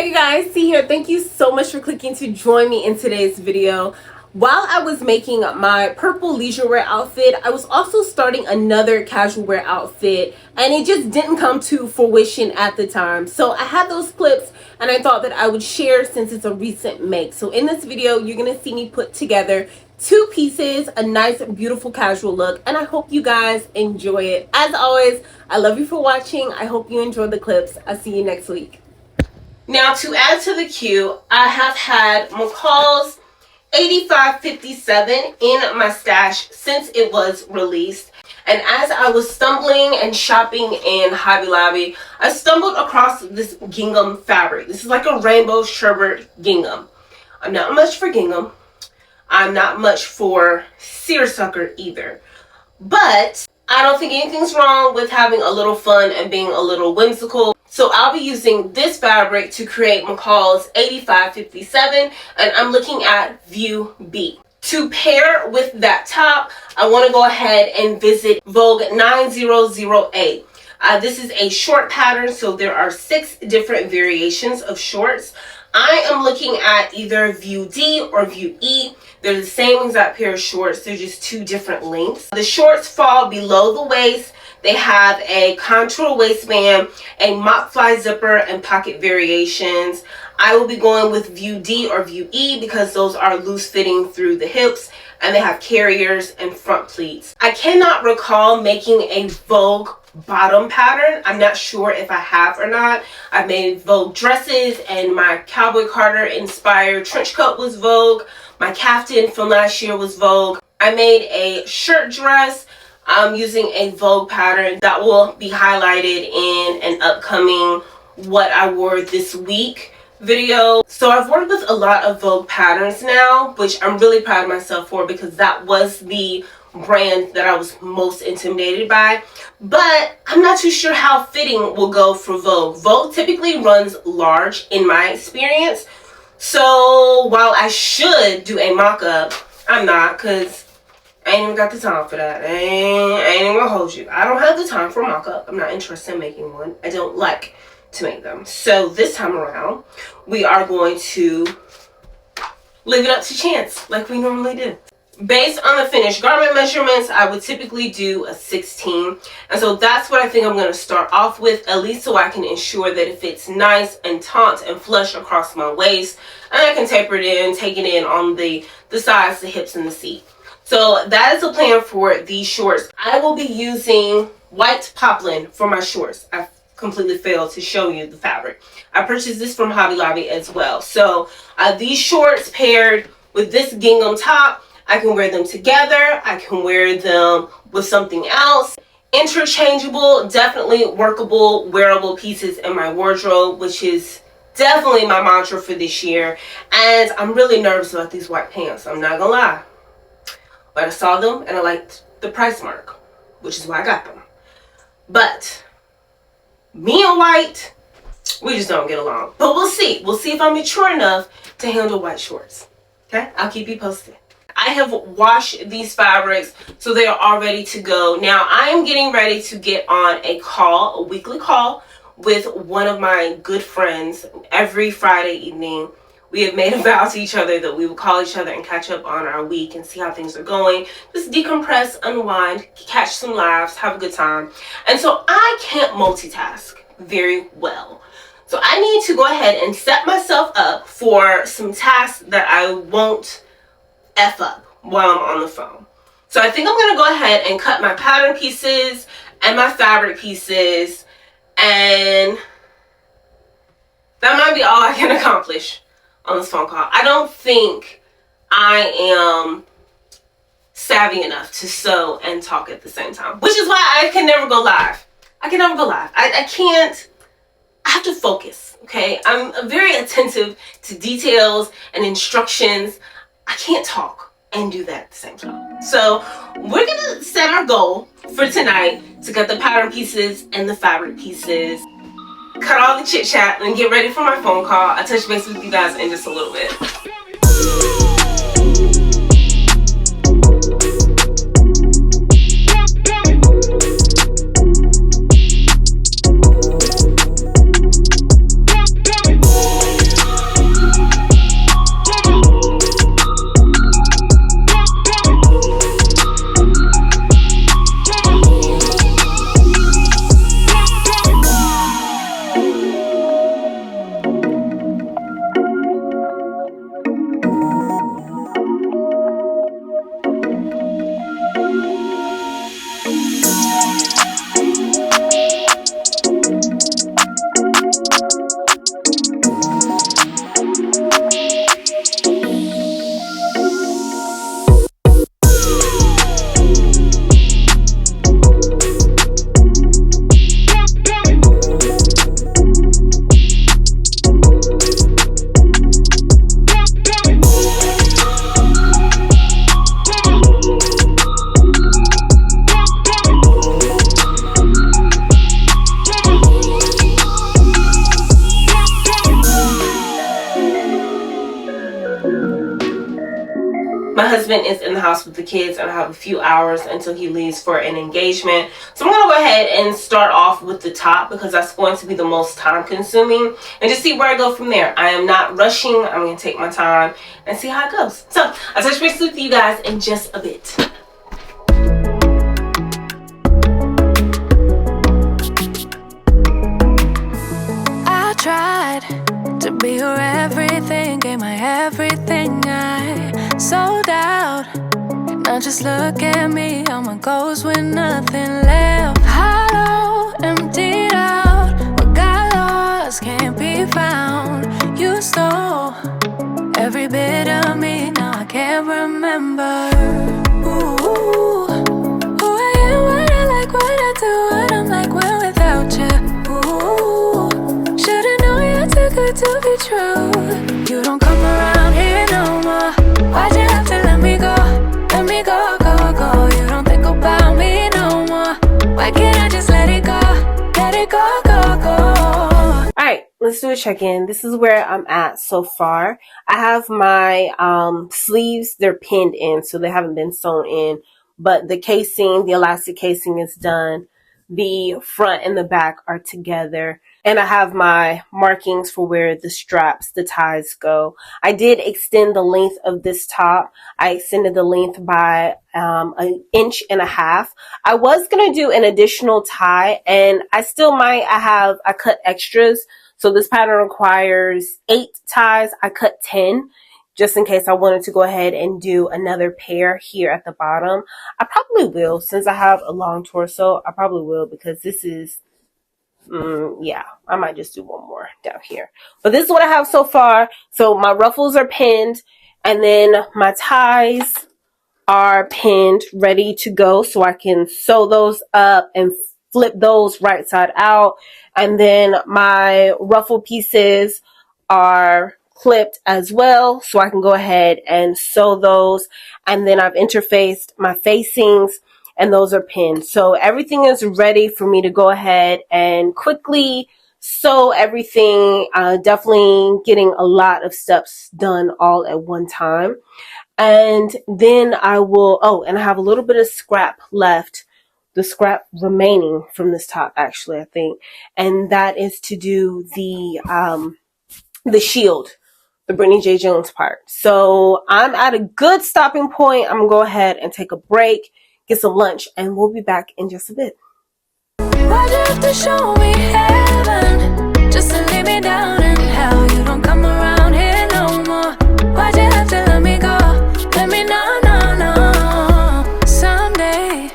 Hey guys, C here. Thank you so much for clicking to join me in today's video. While I was making my purple leisure wear outfit, I was also starting another casual wear outfit, and it just didn't come to fruition at the time. So I had those clips and I thought that I would share since it's a recent make. So in this video, you're going to see me put together two pieces, a nice beautiful casual look, and I hope you guys enjoy it. As always, I love you for watching. I hope you enjoyed the clips. I'll see you next week. Now, to add to the queue, I have had McCall's 8557 in my stash since it was released. And as I was stumbling and shopping in Hobby Lobby, I stumbled across this gingham fabric. This is like a rainbow sherbet gingham. I'm not much for gingham. I'm not much for seersucker either. But I don't think anything's wrong with having a little fun and being a little whimsical. So I'll be using this fabric to create McCall's 8557, and I'm looking at view B. To pair with that top, I want to go ahead and visit Vogue 9008. This is a short pattern, so there are 6 different variations of shorts. I am looking at either view D or view E. They're the same exact pair of shorts, they're just 2 different lengths. The shorts fall below the waist. They have a contour waistband, a mop fly zipper, and pocket variations. I will be going with view D or view E because those are loose fitting through the hips, and they have carriers and front pleats. I cannot recall making a Vogue bottom pattern. I'm not sure if I have or not. I've made Vogue dresses, and my Cowboy Carter inspired trench coat was Vogue. My caftan from last year was Vogue. I made a shirt dress. I'm using a Vogue pattern that will be highlighted in an upcoming what I wore this week video. So I've worked with a lot of Vogue patterns now, which I'm really proud of myself for because that was the brand that I was most intimidated by. But I'm not too sure how fitting will go for Vogue. Vogue typically runs large in my experience. So while I should do a mock-up, I'm not, because I ain't even got the time for that. I ain't even gonna hold you. I don't have the time for mock-up. I'm not interested in making one. I don't like to make them. So this time around, we are going to leave it up to chance like we normally do. Based on the finished garment measurements, I would typically do a 16. And so that's what I think I'm going to start off with, at least so I can ensure that it fits nice and taut and flush across my waist. And I can taper it in, take it in on the sides, the hips, and the seat. So that is the plan for these shorts. I will be using white poplin for my shorts. I completely failed to show you the fabric. I purchased this from Hobby Lobby as well. So these shorts paired with this gingham top, I can wear them together. I can wear them with something else. Interchangeable, definitely workable, wearable pieces in my wardrobe, which is definitely my mantra for this year. And I'm really nervous about these white pants. I'm not gonna lie. But I saw them and I liked the price mark, which is why I got them. But me and white, we just don't get along. But we'll see. We'll see if I'm mature enough to handle white shorts. Okay? I'll keep you posted. I have washed these fabrics, so they are all ready to go. Now, I am getting ready to get on a call, a weekly call, with one of my good friends every Friday evening. We have made a vow to each other that we will call each other and catch up on our week and see how things are going. Just decompress, unwind, catch some laughs, have a good time. And so I can't multitask very well. So I need to go ahead and set myself up for some tasks that I won't F up while I'm on the phone. So I think I'm going to go ahead and cut my pattern pieces and my fabric pieces, and that might be all I can accomplish on this phone call. I don't think I am savvy enough to sew and talk at the same time, which is why I can never go live. I can never go live. I can't. I have to focus, okay? I'm very attentive to details and instructions. I can't talk and do that at the same time. So we're gonna set our goal for tonight to cut the pattern pieces and the fabric pieces, cut all the chit chat, and get ready for my phone call. I'll touch base with you guys in just a little bit. my husband is in the house with the kids and I have a few hours until he leaves for an engagement. So I'm going to go ahead and start off with the top because that's going to be the most time consuming, and just see where I go from there. I am not rushing. I'm going to take my time and see how it goes. So I'll touch base with you guys in just a bit. I tried to be your everything, gave my everything, I sold out. Now just look at me, I'm a ghost with nothing left. Hollow, emptied out, what got lost can't be found. You stole every bit of me, now I can't remember. Ooh, who I am, what I like, what I do, what I'm like when without you. Ooh, should've known you're too good to be true. You don't come around here no more. Why'd you have to let me go? Let me go, go, go. You don't think about me no more. Why can't I just let it go? Let it go, go, go. Alright, let's do a check-in. This is where I'm at so far. I have my sleeves, they're pinned in, so they haven't been sewn in. But the casing, the elastic casing is done. The front and the back are together. And I have my markings for where the straps, the ties go. I did extend the length of this top. I extended the length by an inch and a half. I was going to do an additional tie, and I still might. I cut extras. So this pattern requires 8 ties. I cut 10 just in case I wanted to go ahead and do another pair here at the bottom. I probably will, since I have a long torso. I probably will, because this is, yeah, I might just do one more down here. But this is what I have so far. So my ruffles are pinned, and then my ties are pinned, ready to go, so I can sew those up and flip those right side out. And then my ruffle pieces are clipped as well, so I can go ahead and sew those. And then I've interfaced my facings, and those are pinned. So everything is ready for me to go ahead and quickly sew everything. Definitely getting a lot of steps done all at one time. And then I will, oh, and I have a little bit of scrap left. The scrap remaining from this top, actually, I think. And that is to do the shield, the Brittany J. Jones part. So I'm at a good stopping point. I'm going to go ahead and take a break, get some lunch, and we'll be back in just a bit. Why'd you have to show me heaven just to leave me down in hell? You don't come around here no more. Why'd you have to let me go? Let me know, no, no. Someday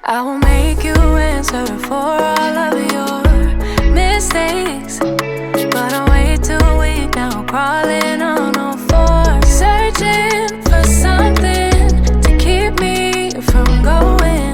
I will make you answer for all of your mistakes. But I'm way too weak now, crawling on all fours, searching for something to keep me from going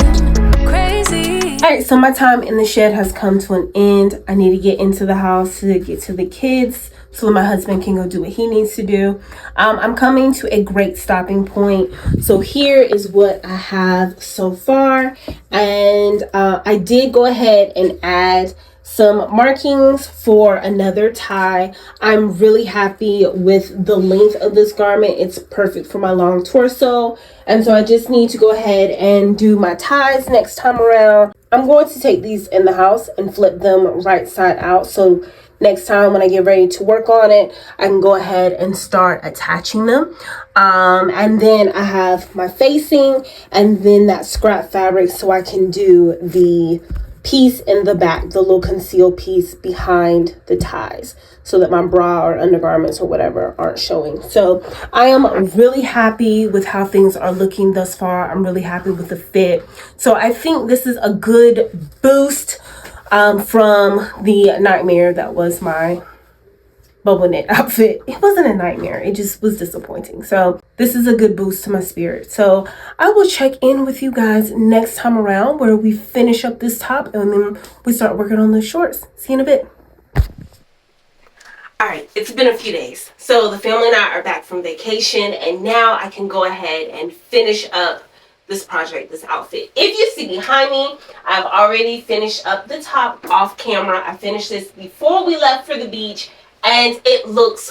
crazy. Alright, so my time in the shed has come to an end. I need to get into the house to get to the kids so that my husband can go do what he needs to do. I'm coming to a great stopping point. So here is what I have so far. And I did go ahead and add some markings for another tie. I'm really happy with the length of this garment. It's perfect for my long torso. And so I just need to go ahead and do my ties next time around. I'm going to take these in the house and flip them right side out. So next time when I get ready to work on it, I can go ahead and start attaching them. And then I have my facing and then that scrap fabric so I can do the piece in the back, the little concealed piece behind the ties, so that my bra or undergarments or whatever aren't showing. So I am really happy with how things are looking thus far. I'm really happy with the fit. So I think this is a good boost from the nightmare that was my bubble knit outfit. It wasn't a nightmare, it just was disappointing. So this is a good boost to my spirit. So I will check in with you guys next time around where we finish up this top and then we start working on the shorts. See you in a bit. Alright, it's been a few days. So the family and I are back from vacation, and now I can go ahead and finish up this project, this outfit. If you see behind me, I've already finished up the top off camera. I finished this before we left for the beach, and it looks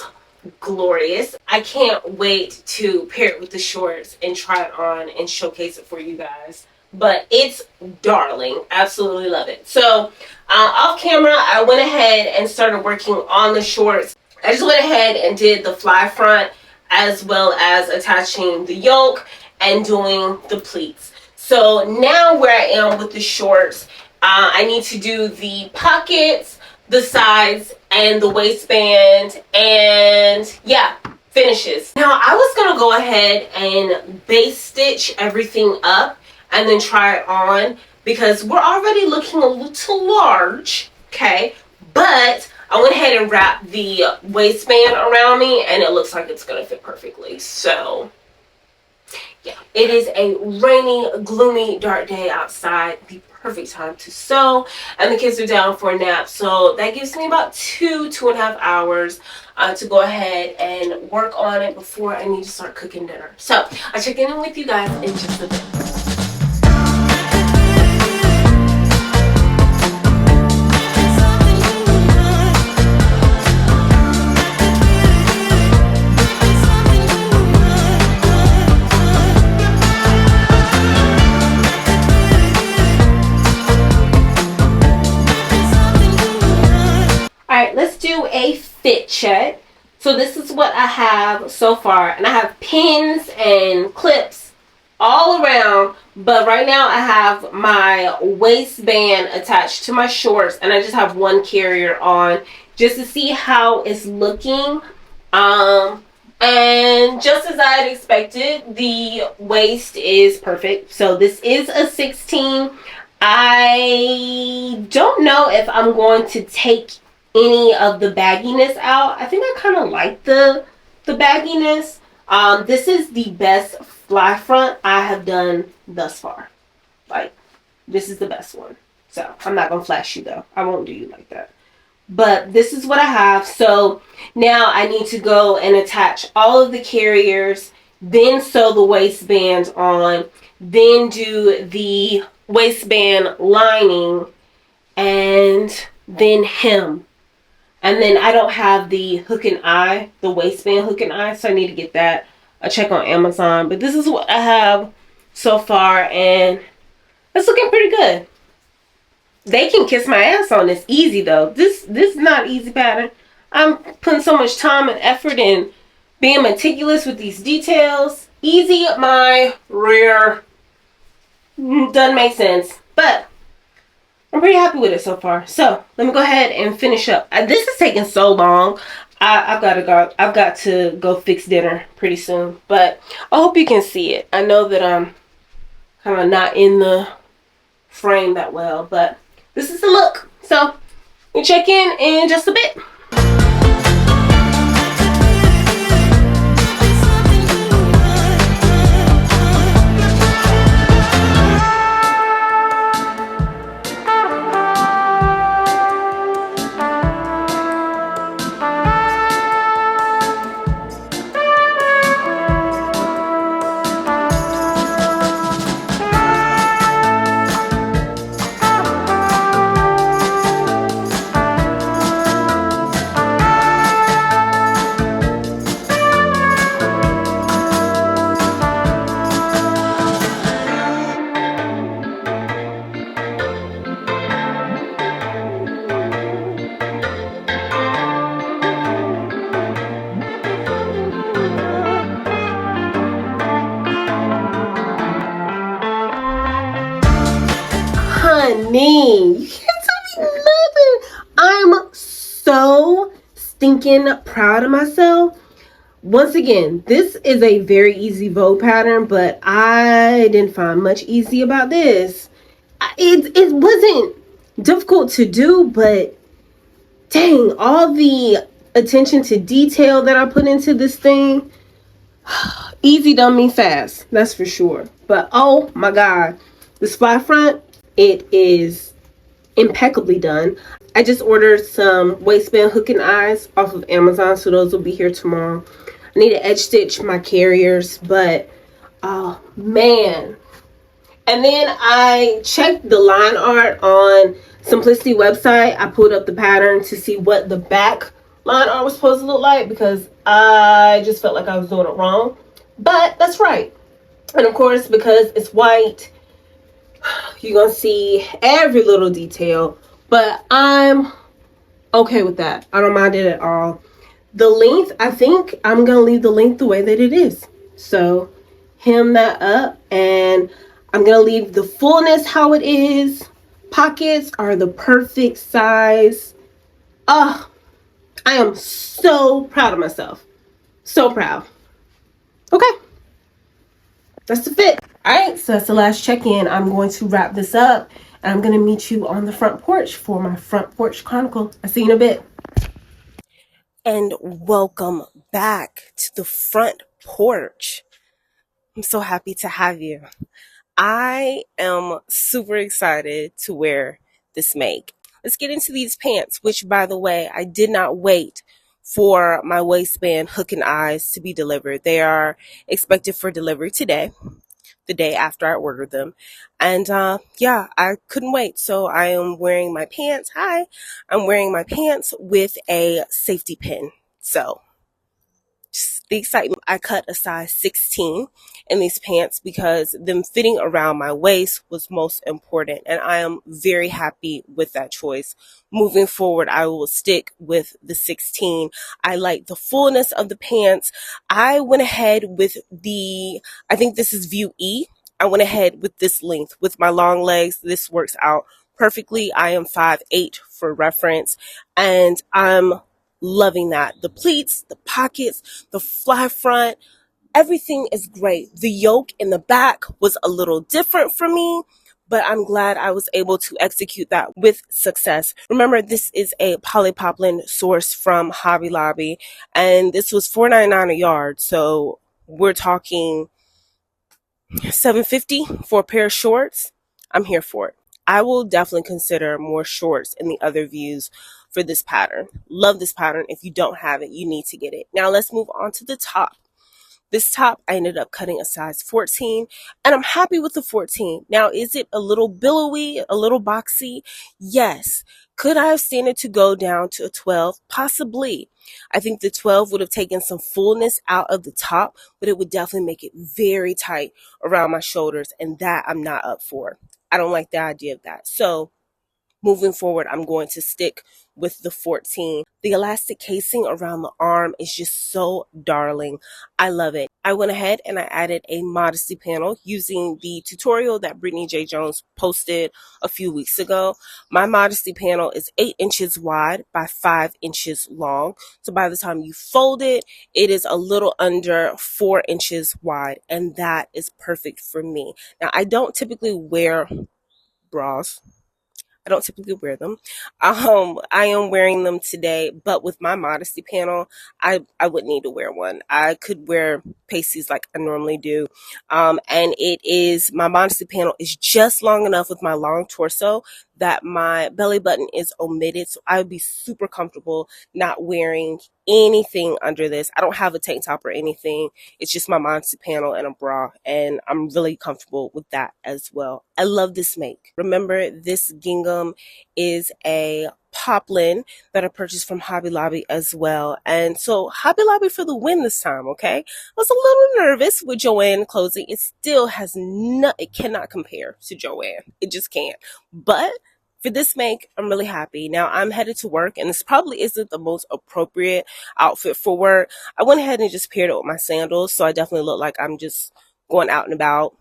glorious. I can't wait to pair it with the shorts and try it on and showcase it for you guys. But it's darling. Absolutely love it. So off camera, I went ahead and started working on the shorts. I just went ahead and did the fly front as well as attaching the yoke and doing the pleats. So now where I am with the shorts, I need to do the pockets, the sides, and the waistband, and yeah, finishes. Now I was gonna go ahead and base stitch everything up and then try it on because we're already looking a little large, okay? But I went ahead and wrapped the waistband around me and it looks like it's gonna fit perfectly. So yeah, it is a rainy, gloomy, dark day outside. The perfect time to sew, and the kids are down for a nap, so that gives me about 2.5 hours to go ahead and work on it before I need to start cooking dinner. So I'll check in with you guys in just a bit. Alright, let's do a fit check. So this is what I have so far. And I have pins and clips all around. But right now I have my waistband attached to my shorts. And I just have one carrier on just to see how it's looking. And just as I had expected, the waist is perfect. So this is a 16. I don't know if I'm going to take any of the bagginess out. I think I kind of like the bagginess. This is the best fly front I have done thus far. Like, this is the best one. So I'm not gonna flash you though. I won't do you like that. But this is what I have. So now I need to go and attach all of the carriers, then sew the waistband on, then do the waistband lining, and then hem. And then I don't have the hook and eye, the waistband hook and eye, so I need to get that. I check on Amazon, but this is what I have so far, and it's looking pretty good. They can kiss my ass on this easy though. This is not easy pattern. I'm putting so much time and effort in being meticulous with these details. Easy, my rear. Doesn't make sense, but I'm pretty happy with it so far. So let me go ahead and finish up. This is taking so long. I've got to go fix dinner pretty soon. But I hope you can see it. I know that I'm kind of not in the frame that well, but this is the look. So we'll check in just a bit. Honey, you can't tell me nothing. I'm so stinking proud of myself. Once again, this is a very easy bow pattern, but I didn't find much easy about this. It wasn't difficult to do, but dang, all the attention to detail that I put into this thing, easy done me fast, that's for sure. But oh my god, the spy front, it is impeccably done. I just ordered some waistband hook and eyes off of Amazon, so those will be here tomorrow. I need to edge stitch my carriers, but oh man. And then I checked the line art on Simplicity website. I pulled up the pattern to see what the back mine are supposed to look like, because I just felt like I was doing it wrong. But that's right. And of course, because it's white, you're going to see every little detail. But I'm okay with that. I don't mind it at all. The length, I think I'm going to leave the length the way that it is. So hem that up, and I'm going to leave the fullness how it is. Pockets are the perfect size. I am so proud of myself. So proud. Okay. That's the fit. All right, so that's the last check-in. I'm going to wrap this up, and I'm going to meet you on the front porch for my front porch chronicle. I'll see you in a bit. And welcome back to the front porch. I'm so happy to have you. I am super excited to wear this make. Let's get into these pants, which, by the way, I did not wait for my waistband hook and eyes to be delivered. They are expected for delivery today, the day after I ordered them. And yeah, I couldn't wait. So I am wearing my pants. I'm wearing my pants with a safety pin. So the excitement. I cut a size 16 in these pants because them fitting around my waist was most important, and I am very happy with that choice. Moving forward, I will stick with the 16. I like the fullness of the pants. I went ahead with I think this is view E. I went ahead with this length. With my long legs, this works out perfectly. I am 5'8" for reference, and I'm loving that. The pleats, the pockets, the fly front, everything is great. The yoke in the back was a little different for me, but I'm glad I was able to execute that with success. Remember, this is a polypoplin source from Hobby Lobby, and this was $4.99 a yard. So we're talking $7.50 for a pair of shorts. I'm here for it. I will definitely consider more shorts in the other views for this pattern. Love this pattern. If you don't have it, you need to get it. Now let's move on to the top. This top, I ended up cutting a size 14, and I'm happy with the 14. Now, is it a little billowy, a little boxy? Yes. Could I have seen it to go down to a 12? Possibly. I think the 12 would have taken some fullness out of the top, but it would definitely make it very tight around my shoulders, and that I'm not up for. I don't like the idea of that. So moving forward, I'm going to stick with the 14. The elastic casing around the arm is just so darling. I love it. I went ahead and I added a modesty panel using the tutorial that Brittany J. Jones posted a few weeks ago. My modesty panel is 8 inches wide by 5 inches long. So by the time you fold it, it is a little under 4 inches wide, and that is perfect for me. Now, I don't typically wear bras. I don't typically wear them. I am wearing them today, but with my modesty panel, I would need to wear one. I could wear pasties like I normally do. And my modesty panel is just long enough with my long torso that my belly button is omitted. So I would be super comfortable not wearing anything under this. I don't have a tank top or anything. It's just my modesty panel and a bra, and I'm really comfortable with that as well. I love this make. Remember, this gingham is a poplin that I purchased from Hobby Lobby as well. And so Hobby Lobby for the win this time, okay? I was a little nervous with Joann clothing. It still it cannot compare to Joann. It just can't. But for this make, I'm really happy. Now I'm headed to work, and this probably isn't the most appropriate outfit for work. I went ahead and just paired it with my sandals, so I definitely look like I'm just going out and about.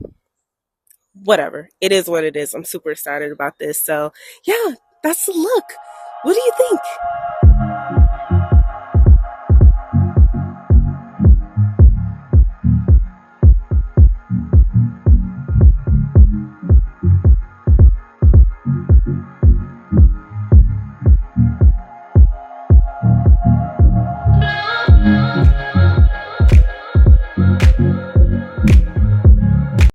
Whatever. It is what it is. I'm super excited about this. So yeah, that's the look. What do you think?